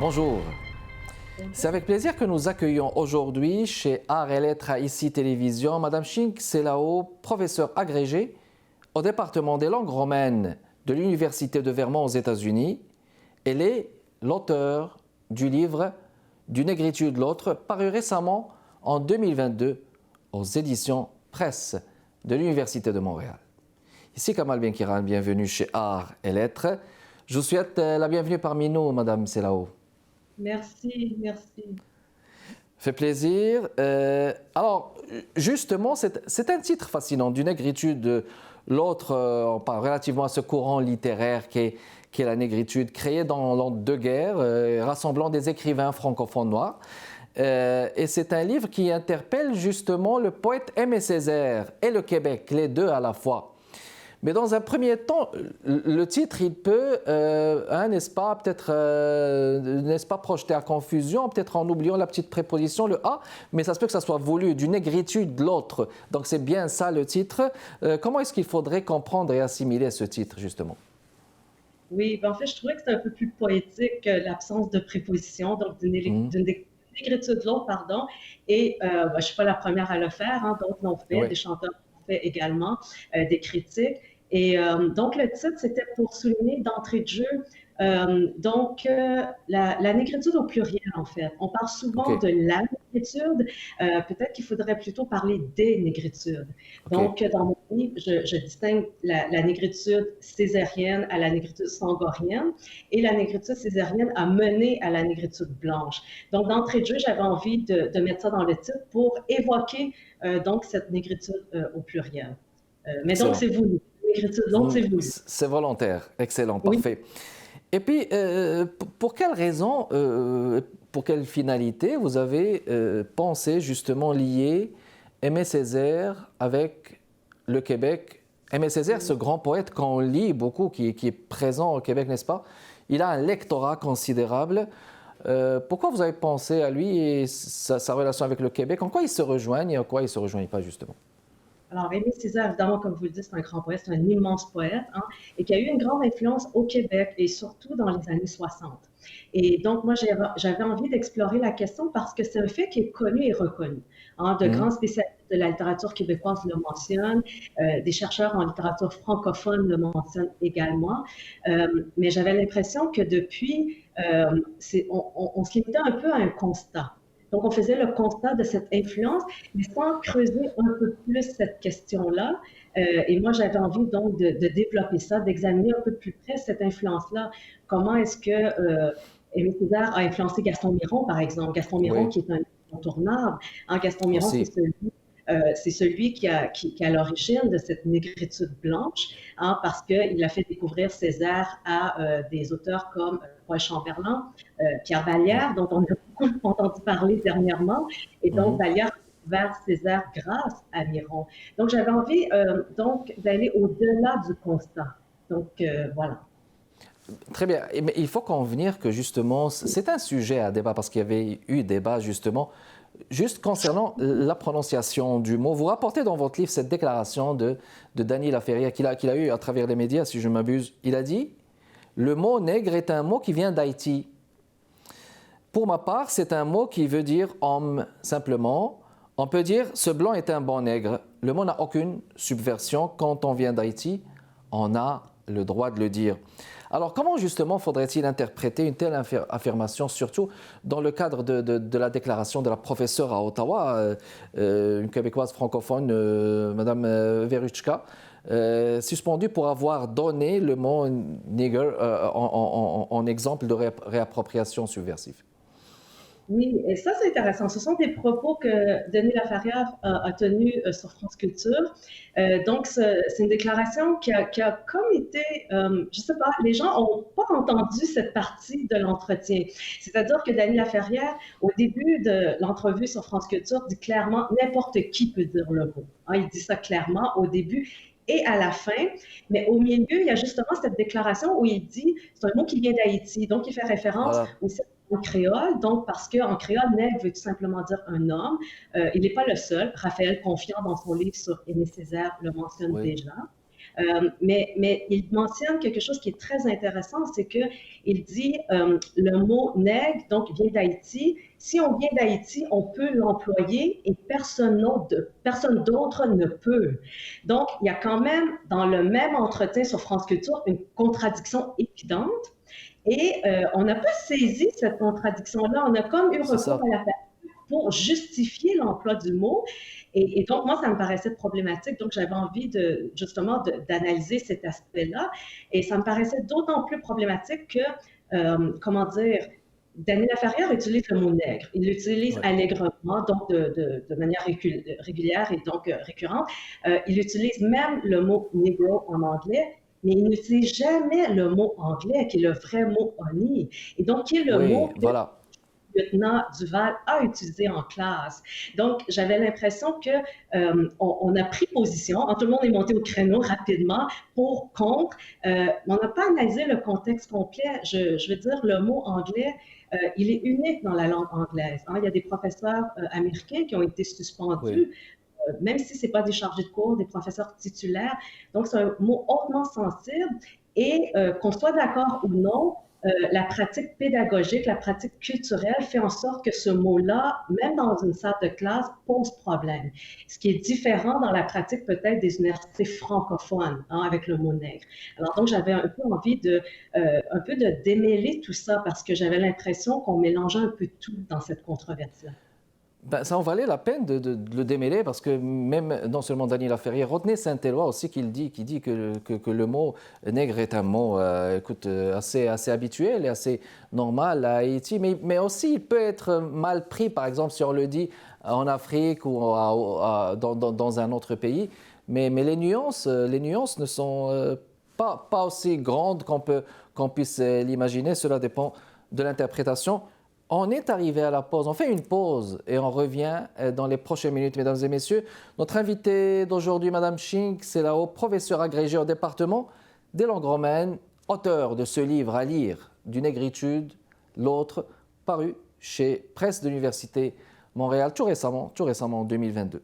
Bonjour. C'est avec plaisir que nous accueillons aujourd'hui chez Arts et Lettres à ICI Télévision Madame Ching Selao, professeure agrégée au département des langues romaines de l'Université de Vermont aux États-Unis. Elle est l'auteur du livre D'une négritude l'autre, paru récemment en 2022 aux éditions Presse de l'Université de Montréal. Ici Kamal Benkiran, bienvenue chez Arts et Lettres. Je vous souhaite la bienvenue parmi nous, Madame Selao. Merci, merci. Fait plaisir. Alors, justement, c'est un titre fascinant, D'une négritude. L'autre, on parle relativement à ce courant littéraire qui est la négritude, créé dans l'entre-deux-guerres, rassemblant des écrivains francophones noirs. Et c'est un livre qui interpelle justement le poète Aimé Césaire et le Québec, les deux à la fois. Mais dans un premier temps, le titre, il peut, n'est-ce pas, peut-être, n'est-ce pas, projeter à confusion, peut-être en oubliant la petite préposition, le « a », mais ça se peut que ça soit voulu, d'une négritude l'autre. Donc c'est bien ça le titre. Comment est-ce qu'il faudrait comprendre et assimiler ce titre, justement? Oui, ben en fait, je trouvais que c'était un peu plus poétique que l'absence de préposition, donc d'une négritude l'autre, pardon. Et je ne suis pas la première à le faire, hein, d'autres l'ont fait, Oui. des chanteurs l'ont fait également, des critiques. Et donc, le titre, c'était pour souligner d'entrée de jeu la négritude au pluriel, en fait. On parle souvent de la négritude. Peut-être qu'il faudrait plutôt parler des négritudes. Donc, dans mon livre, je distingue la négritude césarienne à la négritude sangorienne. Et la négritude césarienne a mené à la négritude blanche. Donc, d'entrée de jeu, j'avais envie de mettre ça dans le titre pour évoquer donc cette négritude au pluriel. Mais donc, c'est voulu. C'est volontaire. Excellent, oui. Parfait. Et puis, pour quelle raison, pour quelle finalité vous avez pensé justement lier Aimé Césaire avec le Québec? Aimé Césaire, ce grand poète qu'on lit beaucoup, qui est présent au Québec, n'est-ce pas? Il a un lectorat considérable. Pourquoi vous avez pensé à lui et sa relation avec le Québec? En quoi ils se rejoignent et en quoi ils ne se rejoignent pas, justement? Alors, Aimé Césaire, évidemment, comme vous le dites, c'est un grand poète, c'est un immense poète, hein, et qui a eu une grande influence au Québec et surtout dans les années 60. Et donc, moi, j'avais envie d'explorer la question parce que c'est un fait qui est connu et reconnu. Hein, de grands spécialistes de la littérature québécoise le mentionnent, des chercheurs en littérature francophone le mentionnent également. Mais j'avais l'impression que depuis, on se limitait un peu à un constat. Donc, on faisait le constat de cette influence, mais sans creuser un peu plus cette question-là. Et moi, j'avais envie donc de développer ça, d'examiner un peu plus près cette influence-là. Comment est-ce que Aimé Césaire a influencé Gaston Miron, par exemple? Gaston Miron, qui est un incontournable. Hein, Gaston Miron, c'est celui qui a l'origine de cette négritude blanche, hein, parce qu'il a fait découvrir Césaire à des auteurs comme Paul Chamberlain, Pierre Vallière, dont on a beaucoup entendu parler dernièrement, et donc Vallière a découvert Césaire grâce à Miron. Donc j'avais envie d'aller au-delà du constat. Donc voilà. Très bien. Mais il faut convenir que justement, c'est un sujet à débat parce qu'il y avait eu débat justement juste concernant la prononciation du mot. Vous rapportez dans votre livre cette déclaration de Dany Laferrière qu'il a eue à travers les médias, si je ne m'abuse. Il a dit « Le mot nègre est un mot qui vient d'Haïti. Pour ma part, c'est un mot qui veut dire homme, simplement. On peut dire « Ce blanc est un bon nègre ». Le mot n'a aucune subversion. Quand on vient d'Haïti, on a le droit de le dire. Alors, comment justement faudrait-il interpréter une telle affirmation, surtout dans le cadre de la déclaration de la professeure à Ottawa, une Québécoise francophone, Madame Veruchka, suspendue pour avoir donné le mot « nigger » en exemple de réappropriation subversive? Oui, et ça, c'est intéressant. Ce sont des propos que Dany Laferrière a tenus sur France Culture. Donc, c'est une déclaration qui a comme été, je sais pas, les gens n'ont pas entendu cette partie de l'entretien. C'est-à-dire que Dany Laferrière, au début de l'entrevue sur France Culture, dit clairement « n'importe qui peut dire le mot ». Hein, il dit ça clairement au début et à la fin. Mais au milieu, il y a justement cette déclaration où il dit « c'est un mot qui vient d'Haïti ». Donc, il fait référence aussi en créole, donc parce qu'en créole, nègre veut tout simplement dire un homme. Il n'est pas le seul. Raphaël Confiant, dans son livre sur Aimé Césaire, le mentionne déjà. Mais il mentionne quelque chose qui est très intéressant, c'est qu'il dit le mot nègre, donc vient d'Haïti. Si on vient d'Haïti, on peut l'employer et personne d'autre ne peut. Donc, il y a quand même, dans le même entretien sur France Culture, une contradiction évidente. Et on n'a pas saisi cette contradiction-là. On a comme eu C'est recours ça. à la pour justifier l'emploi du mot. Et donc, moi, ça me paraissait problématique. Donc, j'avais envie justement d'analyser cet aspect-là. Et ça me paraissait d'autant plus problématique que, comment dire, Dany Laferrière utilise le mot nègre. Il l'utilise Ouais. allègrement, donc de manière régulière et donc récurrente. Il utilise même le mot negro en anglais, mais il n'utilise jamais le mot anglais, qui est le vrai mot honey. Et donc, qui est le Oui, mot que voilà. lieutenant Duval a utilisé en classe. Donc, j'avais l'impression que on a pris position, tout le monde est monté au créneau rapidement pour, contre. On n'a pas analysé le contexte complet. Je veux dire, le mot anglais, il est unique dans la langue anglaise. Il y a des professeurs américains qui ont été Oui. suspendus, même si ce n'est pas des chargés de cours, des professeurs titulaires. Donc, c'est un mot hautement sensible. Et qu'on soit d'accord ou non, la pratique pédagogique, la pratique culturelle fait en sorte que ce mot-là, même dans une salle de classe, pose problème. Ce qui est différent dans la pratique peut-être des universités francophones, avec le mot nègre. Alors donc, j'avais un peu envie un peu de démêler tout ça parce que j'avais l'impression qu'on mélangeait un peu tout dans cette controverse-là. Ben, ça en valait la peine de le démêler parce que même, non seulement Dany Laferrière, Rodney Saint-Éloi aussi qui dit que le mot nègre est un mot assez habituel et assez normal à Haïti, mais aussi il peut être mal pris, par exemple, si on le dit en Afrique ou dans un autre pays. Mais les nuances ne sont pas aussi grandes qu'on puisse l'imaginer. Cela dépend de l'interprétation. On est arrivé à la pause. On fait une pause et on revient dans les prochaines minutes, mesdames et messieurs. Notre invitée d'aujourd'hui, Madame Chink Selao, professeure agrégée au département des langues romaines, auteure de ce livre à lire, Du négritude, l'autre, paru chez Presse de l'Université Montréal, tout récemment en 2022.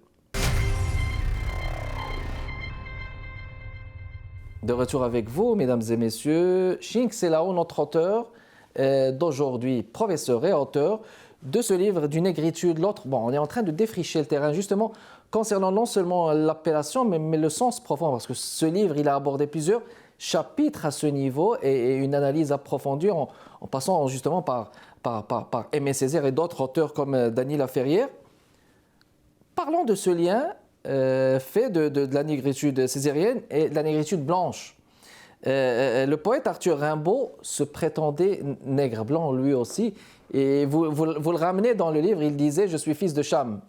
De retour avec vous, mesdames et messieurs. Chink Selao, notre auteur d'aujourd'hui, professeur et auteur de ce livre, Du négritude, l'autre. Bon, on est en train de défricher le terrain, justement, concernant non seulement l'appellation, mais le sens profond, parce que ce livre, il a abordé plusieurs chapitres à ce niveau et une analyse approfondie en passant justement par Aimé Césaire et d'autres auteurs comme Dany Laferrière. Parlons de ce lien fait de la négritude césarienne et de la négritude blanche. Le poète Arthur Rimbaud se prétendait nègre blanc lui aussi, et vous le ramenez dans le livre, il disait « Je suis fils de Cham ».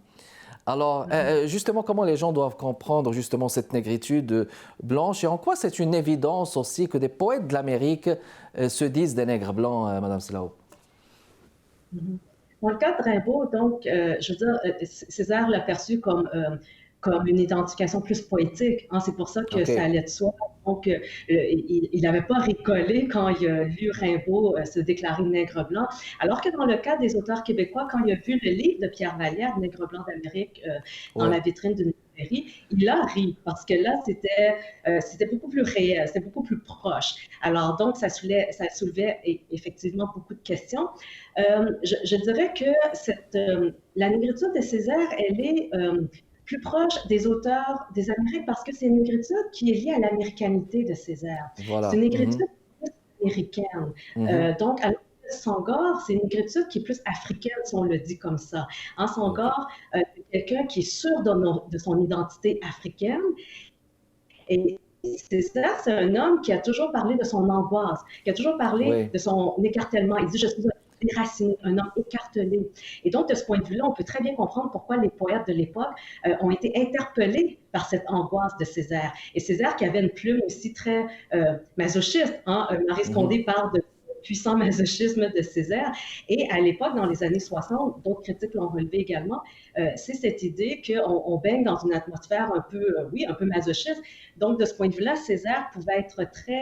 Alors, justement, comment les gens doivent comprendre justement cette négritude blanche et en quoi c'est une évidence aussi que des poètes de l'Amérique se disent des nègres blancs, Madame Selao? Dans le cas de Rimbaud, donc, je veux dire, Césaire l'a perçu comme une identification plus poétique. C'est pour ça que ça OK. allait de soi. Donc, il n'avait pas rigolé quand il a lu Rimbaud se déclarer nègre blanc. Alors que dans le cas des auteurs québécois, quand il a vu le livre de Pierre Vallière, Nègre blanc d'Amérique, dans Oui. la vitrine d'une librairie, il a ri parce que là, c'était beaucoup plus réel, c'était beaucoup plus proche. Alors, donc, ça soulevait effectivement beaucoup de questions. Je dirais que la négritude de Césaire, elle est plus proche des auteurs des Amériques parce que c'est une négritude qui est liée à l'américanité de Césaire. C'est une Voilà. négritude plus américaine. Donc, alors que Senghor, c'est une négritude qui est plus africaine, si on le dit comme ça. OK. Senghor, c'est quelqu'un qui est sûr de son identité africaine. Et Césaire, c'est un homme qui a toujours parlé de son angoisse, qui a toujours parlé Oui. de son écartèlement. Il dit « Je suis un déraciné, un homme écartelé ». Et donc, de ce point de vue-là, on peut très bien comprendre pourquoi les poètes de l'époque ont été interpellés par cette angoisse de Césaire. Et Césaire qui avait une plume aussi très masochiste. Maryse Condé parle de puissant masochisme de Césaire. Et à l'époque, dans les années 60, d'autres critiques l'ont relevé également, c'est cette idée qu'on baigne dans une atmosphère un peu, un peu masochiste. Donc, de ce point de vue-là, Césaire pouvait être très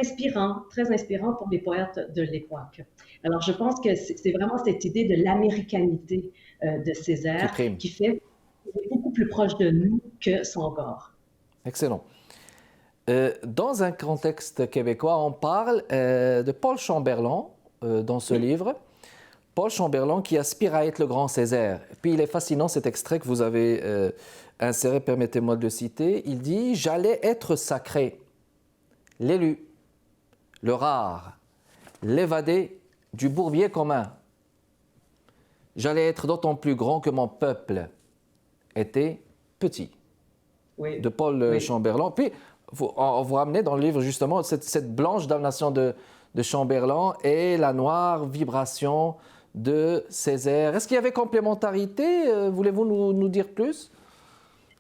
inspirant pour les poètes de l'époque. Alors, je pense que c'est vraiment cette idée de l'américanité de Qui Césaire prime. qui fait qu'il est beaucoup plus proche de nous que Senghor. Excellent. Dans un contexte québécois, on parle de Paul Chamberlain dans ce livre. Paul Chamberlain qui aspire à être le grand Césaire. Et puis il est fascinant cet extrait que vous avez inséré, permettez-moi de le citer. Il dit « J'allais être sacré, l'élu, le rare, l'évadé du bourbier commun. J'allais être d'autant plus grand que mon peuple était petit. » Oui. De Paul Chamberlain. Puis on vous ramenez dans le livre justement cette blanche damnation de Chamberlain et la noire vibration de Césaire. Est-ce qu'il y avait complémentarité? Voulez-vous nous dire plus?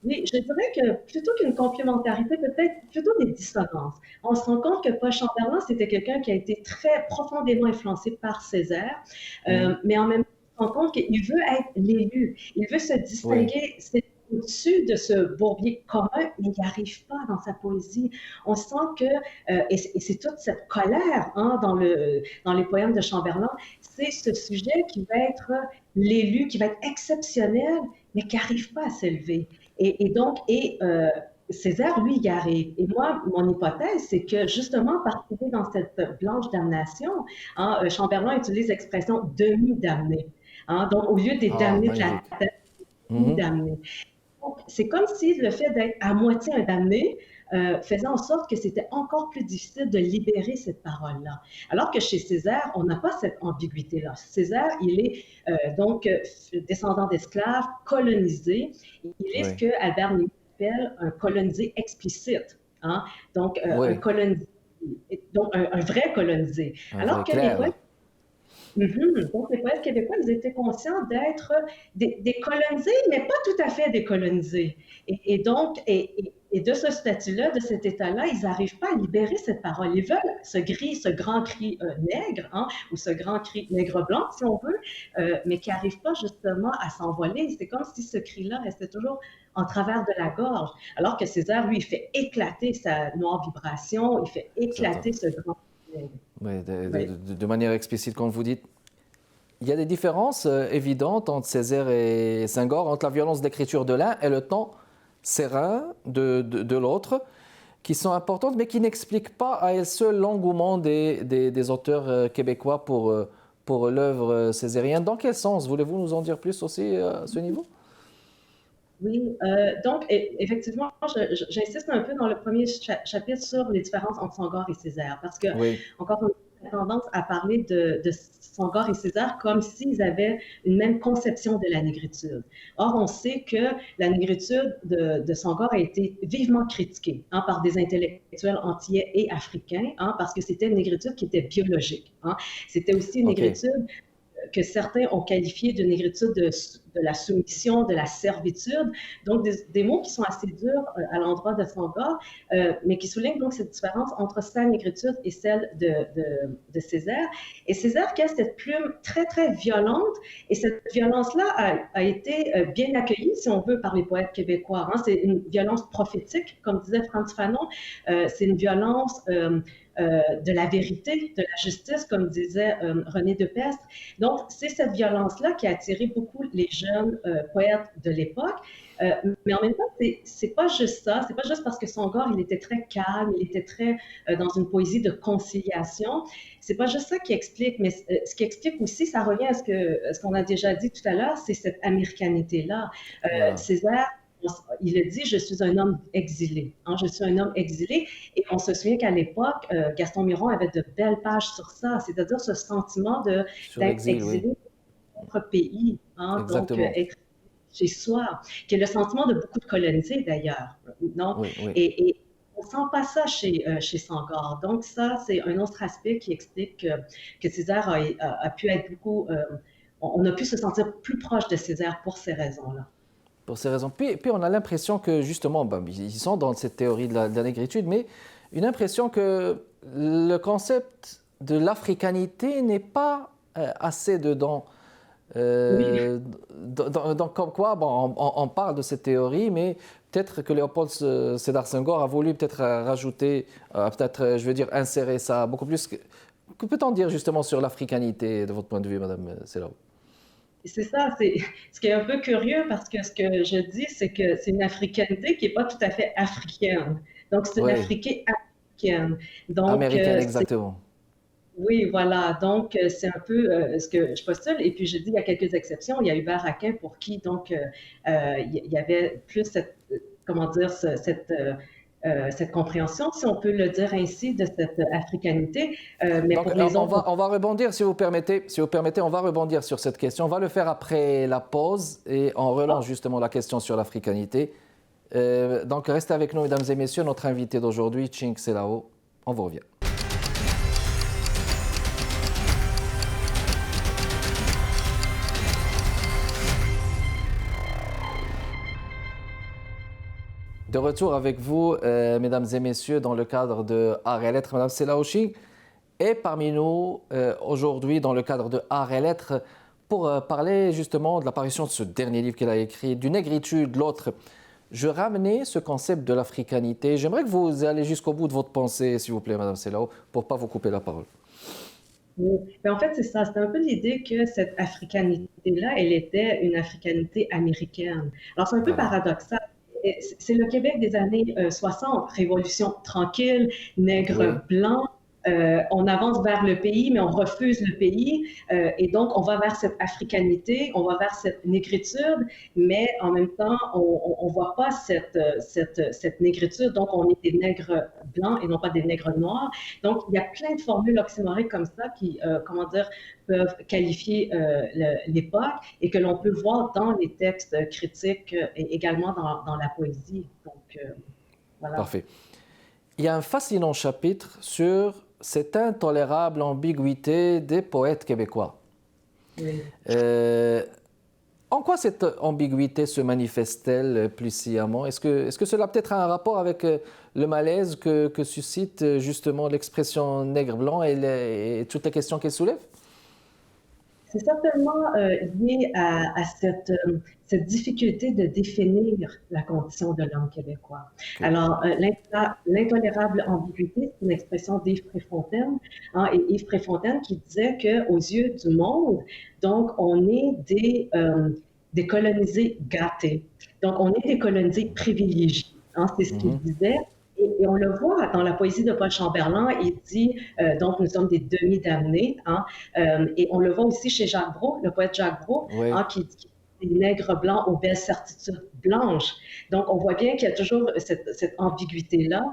Oui, je dirais que plutôt qu'une complémentarité, peut-être plutôt des dissonances. On se rend compte que Paul Chamberlain, c'était quelqu'un qui a été très profondément influencé par Césaire, mais en même temps, on se rend compte qu'il veut être l'élu. Il veut se distinguer. C'est au-dessus de ce bourbier commun, il n'y arrive pas dans sa poésie. On sent que, et c'est toute cette colère dans les poèmes de Chamberlain, c'est ce sujet qui va être l'élu, qui va être exceptionnel, mais qui n'arrive pas à s'élever. Césaire, lui, y arrive. Et moi, mon hypothèse, c'est que justement, parce qu'il est dans cette blanche damnation, Chamberlain utilise l'expression demi-damné. Donc, au lieu des damnés de la terre, demi-damné. C'est comme si le fait d'être à moitié un damné faisait en sorte que c'était encore plus difficile de libérer cette parole-là. Alors que chez Césaire, on n'a pas cette ambiguïté-là. Césaire, il est descendant d'esclaves, colonisé. Il est ce que Albert Michel appelle un colonisé explicite. Donc, un colonisé, donc un vrai colonisé. Alors que les poètes donc, les poètes québécois, ils étaient conscients d'être des colonisés, mais pas tout à fait décolonisés. Et de ce statut-là, de cet état-là, ils n'arrivent pas à libérer cette parole. Ils veulent ce grand cri nègre, ou ce grand cri nègre-blanc, si on veut, mais qui n'arrive pas justement à s'envoler. C'est comme si ce cri-là restait toujours en travers de la gorge. Alors que Césaire, lui, il fait éclater sa noire vibration, il fait éclater ce grand cri nègre. Oui, de manière explicite, comme vous dites. Il y a des différences évidentes entre Césaire et Senghor, entre la violence d'écriture de l'un et le ton serein de l'autre, qui sont importantes, mais qui n'expliquent pas à elles seules l'engouement des auteurs québécois pour l'œuvre césarienne. Dans quel sens? Voulez-vous nous en dire plus aussi à ce niveau? Oui, donc effectivement, j'insiste un peu dans le premier chapitre sur les différences entre Senghor et Césaire, parce que, encore on a tendance à parler de Senghor et Césaire comme s'ils avaient une même conception de la négritude. Or, on sait que la négritude de Senghor a été vivement critiquée par des intellectuels antillais et africains, parce que c'était une négritude qui était biologique. C'était aussi une négritude que certains ont qualifié de négritude de la soumission, de la servitude, donc des mots qui sont assez durs à l'endroit de Senghor, mais qui soulignent donc cette différence entre sa négritude et celle de Césaire. Et Césaire qui a cette plume très, très violente, et cette violence-là a été bien accueillie, si on veut, par les poètes québécois. C'est une violence prophétique, comme disait Frantz Fanon, c'est une violence de la vérité, de la justice, comme disait René Depestre. Donc, c'est cette violence-là qui a attiré beaucoup les jeunes poètes de l'époque. Mais en même temps, c'est pas juste ça. C'est pas juste parce que Senghor, il était très calme, il était très dans une poésie de conciliation. C'est pas juste ça qui explique, mais ce qui explique aussi, ça revient à ce qu'on a déjà dit tout à l'heure, c'est cette américanité-là. Césaire, il a dit « Je suis un homme exilé ». Je suis un homme exilé. Et on se souvient qu'à l'époque, Gaston Miron avait de belles pages sur ça, c'est-à-dire ce sentiment d'être exilé dans notre pays, donc être chez soi, qui est le sentiment de beaucoup de colonisés d'ailleurs. Et on ne sent pas ça chez Senghor. Donc ça, c'est un autre aspect qui explique que Césaire a pu être beaucoup... on a pu se sentir plus proche de Césaire pour ces raisons-là. Pour ces raisons. Puis on a l'impression que, justement, ils sont dans cette théorie de la négritude, mais une impression que le concept de l'africanité n'est pas assez dedans. Donc, comme quoi, on parle de cette théorie, mais peut-être que Léopold Sédar Senghor a voulu peut-être rajouter, je veux dire, insérer ça beaucoup plus. Que peut-on dire justement sur l'africanité de votre point de vue, Madame Selao? C'est ça, ce qui est un peu curieux parce que ce que je dis, c'est que c'est une africanité qui n'est pas tout à fait africaine. Donc, c'est une Oui, Africaine américaine. Donc, américaine, exactement. oui, voilà. Donc, c'est un peu ce que je postule. Et puis, je dis, il y a quelques exceptions. Il y a Hubert Aquin pour qui, donc, il y avait plus cette, comment dire, cette compréhension, si on peut le dire ainsi, de cette africanité. Mais Donc, pour les autres, on va rebondir, si vous permettez, on va rebondir sur cette question. On va le faire après la pause et on relance justement la question sur l'africanité. Donc, restez avec nous, mesdames et messieurs. Notre invité d'aujourd'hui, Chink Selao. On vous revient. De retour avec vous, mesdames et messieurs, dans le cadre de Arts et Lettres, Madame Selao Chink est parmi nous aujourd'hui dans le cadre de Arts et Lettres pour parler justement de l'apparition de ce dernier livre qu'elle a écrit, du négritude, l'autre. Je ramenais ce concept de l'africanité. J'aimerais que vous alliez jusqu'au bout de votre pensée, s'il vous plaît, Madame Selao, pour ne pas vous couper la parole. oui. Mais en fait, c'est ça. C'est un peu l'idée que cette africanité-là, elle était une africanité américaine. Alors, c'est un peu Voilà. paradoxal. C'est le Québec des années 60, révolution tranquille, nègre Oui. blanc. On avance vers le pays, mais on refuse le pays. Et donc, on va vers cette africanité, on va vers cette négritude, mais en même temps, on ne voit pas cette négritude. Donc, on est des nègres blancs et non pas des nègres noirs. Donc, il y a plein de formules oxymoriques comme ça qui, comment dire, peuvent qualifier l'époque et que l'on peut voir dans les textes critiques et également dans la poésie. Donc, voilà. Parfait. Il y a un fascinant chapitre sur cette intolérable ambiguïté des poètes québécois. Oui. Euh, En quoi cette ambiguïté se manifeste-t-elle plus sciemment? Est-ce que cela a peut-être un rapport avec le malaise que suscite justement l'expression nègre-blanc et toutes les questions qu'elle soulève? C'est certainement lié à cette difficulté de définir la condition de l'homme québécois. Ok. Alors, l'intolérable ambiguïté, c'est une expression d'Yves Préfontaine, hein, et Yves Préfontaine qui disait qu'aux yeux du monde, donc, on est des colonisés gâtés. Donc, on est des colonisés privilégiés. Hein, c'est ce qu'il Mhm. disait. Et on le voit dans la poésie de Paul Chamberlain, il dit, donc, nous sommes des demi-damnés, hein, et on le voit aussi chez Jacques Brault, le poète Jacques Brault, Oui, hein, qui dit des nègres blancs aux belles certitudes blanches. Donc, on voit bien qu'il y a toujours cette ambiguïté-là.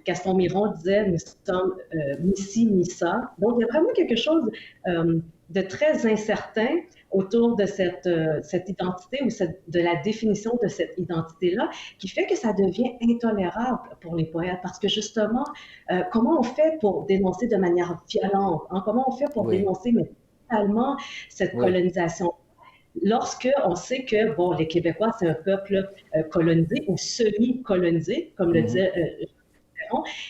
Gaston Miron disait, nous sommes mi-ci, mi-ça. Donc, il y a vraiment quelque chose de très incertain autour de cette identité ou de la définition de cette identité-là, qui fait que ça devient intolérable pour les poètes. Parce que justement, comment on fait pour dénoncer de manière violente? Hein? Comment on fait pour oui, dénoncer mais totalement cette oui. colonisation? Lorsque on sait que bon, les Québécois, c'est un peuple colonisé ou semi-colonisé, comme le Mhm. disait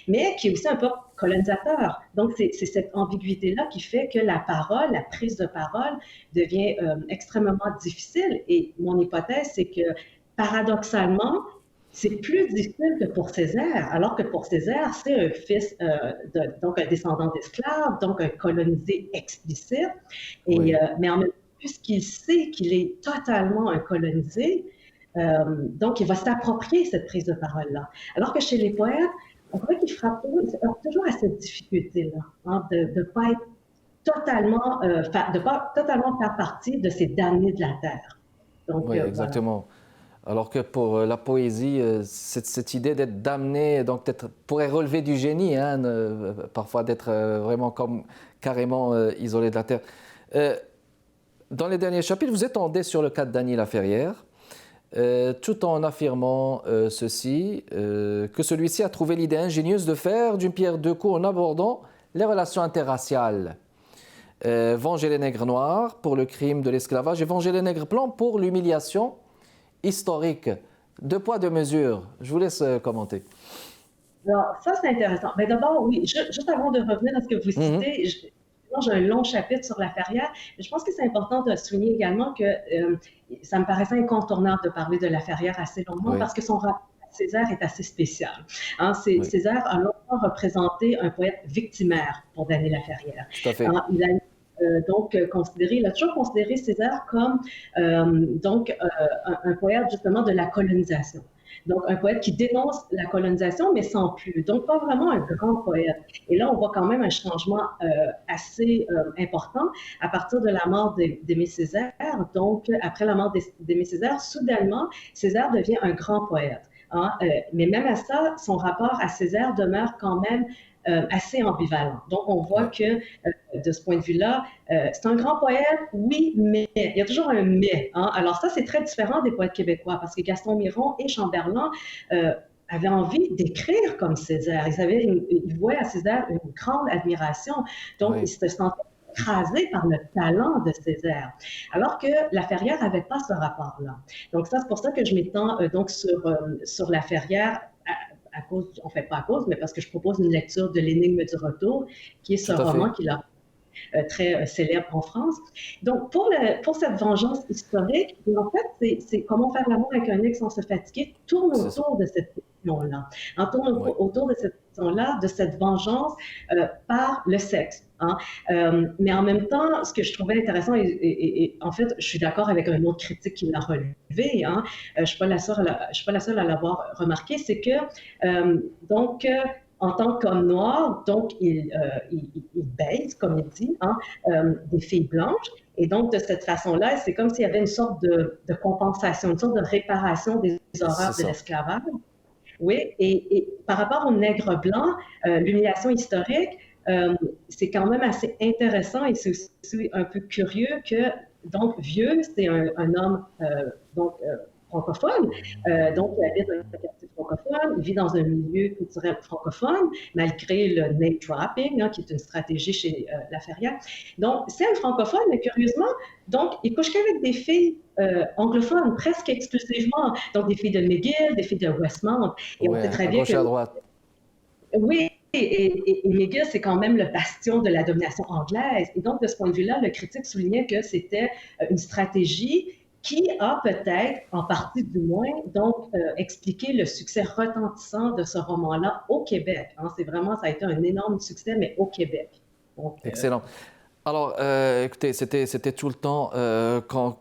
mais qui est aussi un peuple colonisateur. Donc, c'est cette ambiguïté-là qui fait que la parole, la prise de parole devient extrêmement difficile. Et mon hypothèse, c'est que paradoxalement, c'est plus difficile que pour Césaire, alors que pour Césaire, c'est un fils, donc un descendant d'esclaves, donc un colonisé explicite. Oui. Mais en même temps, puisqu'il sait qu'il est totalement un colonisé, donc il va s'approprier cette prise de parole-là. Alors que chez les poètes, on dirait qu'ils frappent toujours à cette difficulté-là, hein, de ne pas être totalement, de pas totalement faire partie de ces damnés de la terre. Donc, Oui, voilà. exactement. Alors que pour la poésie, cette idée d'être damné, donc d'être, pourrait relever du génie, hein, parfois d'être vraiment comme carrément isolé de la terre. Euh, Dans les derniers chapitres, vous étendez sur le cas de Dany Laferrière, tout en affirmant ceci, que celui-ci a trouvé l'idée ingénieuse de faire d'une pierre deux coups en abordant les relations interraciales. Venger les nègres noirs pour le crime de l'esclavage et venger les nègres blancs pour l'humiliation historique. Deux poids, deux mesures. Je vous laisse commenter. Alors, ça, c'est intéressant. Mais d'abord, oui, juste avant de revenir à ce que vous Mhm. citez, j'ai un long chapitre sur la Ferrière, mais je pense que c'est important de souligner également que ça me paraissait incontournable de parler de la Ferrière assez longuement Oui, parce que son rapport à Césaire est assez spécial. Hein, oui, Césaire a longtemps représenté un poète victimaire pour Dany Laferrière. tout à fait. Hein, donc il a toujours considéré Césaire comme donc un poète justement de la colonisation. Donc, un poète qui dénonce la colonisation, mais sans plus. Donc, pas vraiment un grand poète. Et là, on voit quand même un changement assez important à partir de la mort d'Aimé Césaire. Donc, après la mort d'Aimé Césaire, soudainement, Césaire devient un grand poète. Hein? Mais même à ça, son rapport à Césaire demeure quand même assez ambivalent. Donc, on voit Ouais. que de ce point de vue-là, c'est un grand poète, oui, mais il y a toujours un mais. Hein? Alors ça, c'est très différent des poètes québécois parce que Gaston Miron et Chamberlain avaient envie d'écrire comme Césaire. Ils voyaient à Césaire une grande admiration. Donc, Oui, ils se sentaient écrasés par le talent de Césaire. Alors que Laferrière n'avait pas ce rapport-là. Donc ça, c'est pour ça que je m'étends donc sur Laferrière à cause, en fait pas à cause, mais parce que je propose une lecture de L'énigme du retour, qui est ce tout à roman fait. qu'il a très célèbre en France. Donc, pour cette vengeance historique, en fait, c'est comment faire l'amour avec un ex sans se fatiguer, tourne C'est ça. autour de cette question-là. On tourne Oui, autour de cette question-là, de cette vengeance par le sexe. Hein. Mais en même temps, ce que je trouvais intéressant, et en fait, je suis d'accord avec un autre critique qui l'a relevé, hein, je ne suis pas la seule à l'avoir remarqué, c'est que, donc, en tant qu'homme noir, donc il baise, comme il dit, hein, des filles blanches. Et donc, de cette façon-là, c'est comme s'il y avait une sorte de compensation, une sorte de réparation des c'est horreurs de ça. l'esclavage. Oui, et par rapport aux nègres blancs, l'humiliation historique, c'est quand même assez intéressant et c'est aussi un peu curieux que, donc, Vieux, c'est un homme donc, francophone, donc il habite dans un quartier francophone, il vit dans un milieu culturel francophone, malgré le name dropping, hein, qui est une stratégie chez Laferrière. Donc, c'est un francophone, mais curieusement, donc, il couche qu'avec des filles anglophones, presque exclusivement, donc des filles de McGill, des filles de Westmount. Et on Oui, sait très à bien gauche que, et à droite. oui, et McGill, c'est quand même le bastion de la domination anglaise. Et donc, de ce point de vue-là, le critique soulignait que c'était une stratégie qui a peut-être, en partie du moins, donc expliqué le succès retentissant de ce roman-là au Québec. Hein. C'est vraiment, ça a été un énorme succès, mais au Québec. Donc, Excellent. Alors, écoutez, c'était tout le temps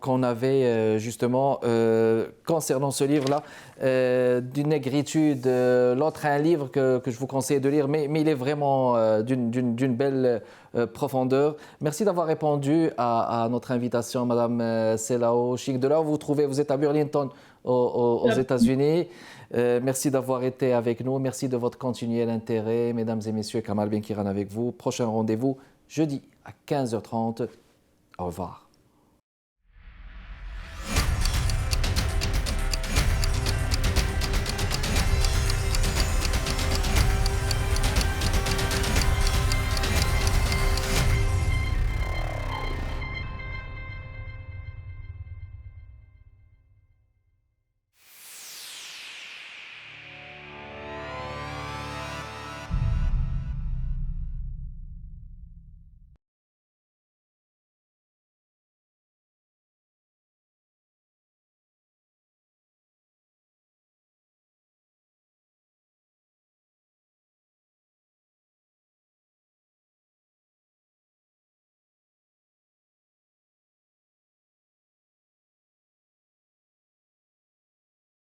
qu'on avait justement concernant ce livre-là, d'une négritude. L'autre, un livre que je vous conseille de lire, mais il est vraiment d'une belle profondeur. Merci d'avoir répondu à notre invitation, Madame Selao Chic. De là où vous êtes à Burlington, aux États-Unis. Merci d'avoir été avec nous. Merci de votre continuel intérêt. Mesdames et messieurs, Kamal Benkiran avec vous. Prochain rendez-vous jeudi à 15h30. Au revoir.